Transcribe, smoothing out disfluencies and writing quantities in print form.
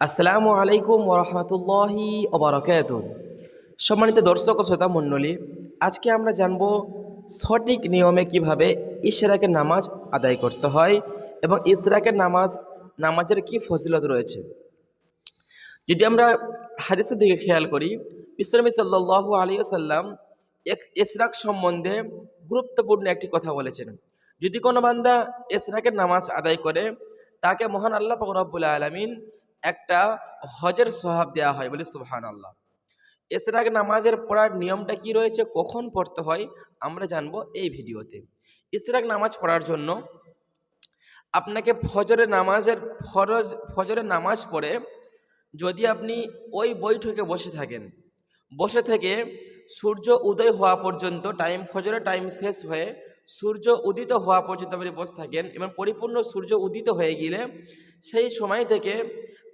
আসসালামু আলাইকুম ওরহমতুল্লাহি ওবরাকাতুহ। সম্মানিত দর্শক ও শ্রোতা মণ্ডলী, আজকে আমরা জানব সঠিক নিয়মে কিভাবে ইশরাকের নামাজ আদায় করতে হয় এবং ইশরাকের নামাজের কি ফজিলত রয়েছে। যদি আমরা হাদিসের দিকে খেয়াল করি, বিশ্বনবী সাল্লাল্লাহু আলাইহি ওয়াসাল্লাম ইশরাক সম্বন্ধে গুরুত্বপূর্ণ একটি কথা বলেছেন। যদি কোনো বান্দা ইশরাকের নামাজ আদায় করে, তাকে মহান আল্লাহ পাক রব্বুল আলামিন একটা হজের সওয়াব দেওয়া হয়, বলি সুবহানাল্লাহ। ইশরাক নামাজের পড়ার নিয়মটা কি রয়েছে, কখন পড়তে হয়, আমরা জানবো এই ভিডিওতে। ইশরাক নামাজ পড়ার জন্য আপনাকে ফজরের নামাজ পড়ে যদি আপনি ওই বৈঠকে বসে থাকেন, বসে থেকে সূর্য উদয় হওয়া পর্যন্ত ফজরের টাইম শেষ হয়ে সূর্য উদিত হওয়া পর্যন্ত আপনি বসে থাকেন এবং পরিপূর্ণ সূর্য উদিত হয়ে গেলে সেই সময় থেকে